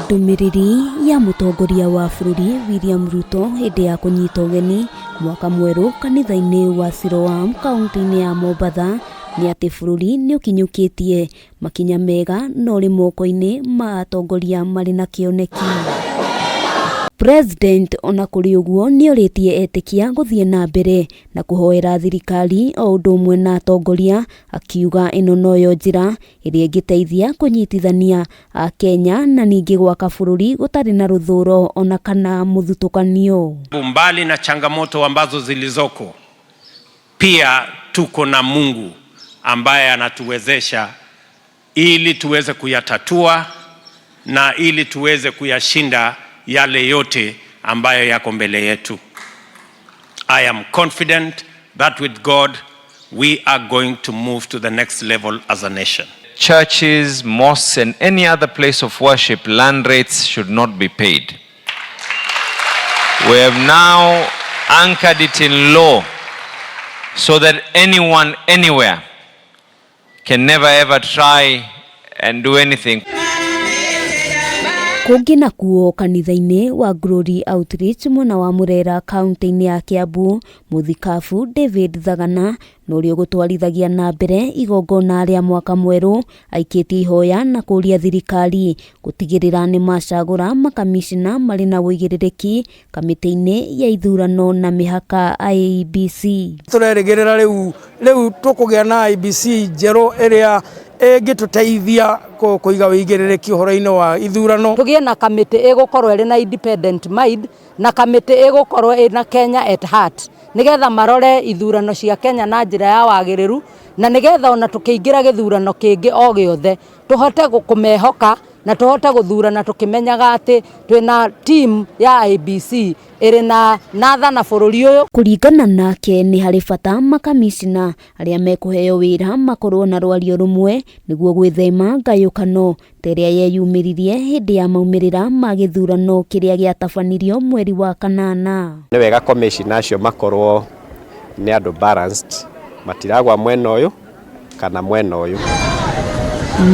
Ndumiriri ya mutongoria wa bururi William Ruto hindi ya kunyita ugeni Mwaka Mweru kanitha-ini wa Siloam kaunti-ini ya Mombasa ni ati bururi ni ukinyukitie makinya mega no ri moko-ini ma atongoria mari na kioneki. President ona kuri uguo ni oritie etikia guthie na mbere na kuhoera thirikari o undu umwe na atongoria, akiuga ino noyo njira iria ingiteithia kunyitithania Akenya na ningi gwaka bururi gutari na ruthuro ona kana muthutukanio. Mbali na changamoto ambazo zilizoko, pia tuko na Mungu ambaye anatuwezesha ili tuweze kuyatatua na ili tuweze kuyashinda yale yote ambayo yako mbele yetu. I am confident that with God we are going to move to the next level as a nation. Churches, mosques and any other place of worship, land rates should not be paid. We have now anchored it in law so that anyone, anywhere can never ever try and do anything. Kungi na kuo kanitha-ini wa Glory Outreach mwena wa Murera kaunti-ini ya Kiambu, muthikabu David Thagana no rio gutwarithagia na mbere igongona ria Mwaka Mweru aikitie ihoya na kuria thirikari gutigirira ni macagura makamishina mari na uigiririki kamiti-ini ya ithurano na mihaka IEBC. Turerigirira riu tukugia na IEBC njeru iria gituteithia kuiga uigiririki uhoro-ini wa ithurano. Tugie na kamiti igukorwo iri na independent mind na kamiti igukorwo ina Kenya at heart, nigetha marore ithurano cia Kenya na njira ya wagiriru, na nigetha ona tukiingira githurano kingi o giothe tuhote kumehoka na tuhote guthurana tukimenyaga ati twina team ya IEBC iri na natha na bururi uyu. Kuringana nake ni hari bata makamishina aria mekuheo wira makorwo na rwario rumwe niguo gwithema ngayukano teria yeyumiririe hindi ya maumirira ma githurano kiria giatabanirio mweri wa kanana. Ni wega commissioner acio makorwo ni andu balanced, matiragwa mwena uyu kana mwena uyu.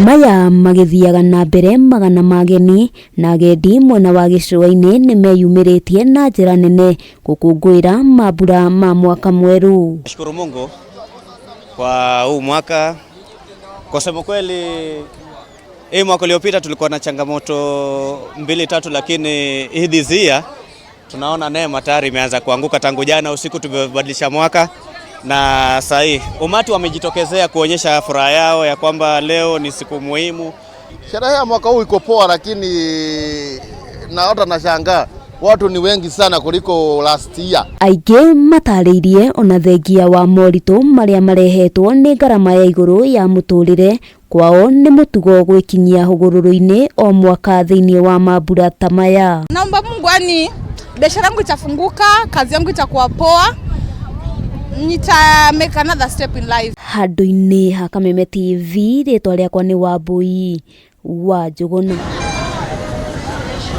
Maya magithiaga na mbere magana mageni na agendi mwena wa gicua-ini ni meyumiritie na njira nene gukunguira mambura ma Mwaka Mweru. Nashukuru Mungu kwa huu mwaka. Kwa sababu kweli hii mwaka uliopita tulikuwa na changamoto 2-3, lakini hii dizia tunaona neema tayari imeanza kuanguka. Tangu jana usiku tumebadilisha mwaka na sasa hii umati wamejitokezea kuonyesha furaha yao ya kwamba leo ni siku muhimu. Sherehe ya mwaka huu iko poa, lakini naota nashangaa watu ni wengi sana kuliko last year. Aige mataririe ona thengia wa moritu maria marehetwo ni garama ya iguru ya muturire kwao ni mutugo gwikinyia hugururu-ini o mwaka thiini wa mambura tamaya. Naomba Mungu ani biashara yangu itafunguka, kazi yangu itakuwa poa, nita make another step in life. Handu-ini ha Kameme TV ritwa riakwa ni Wambui wa Njuguna.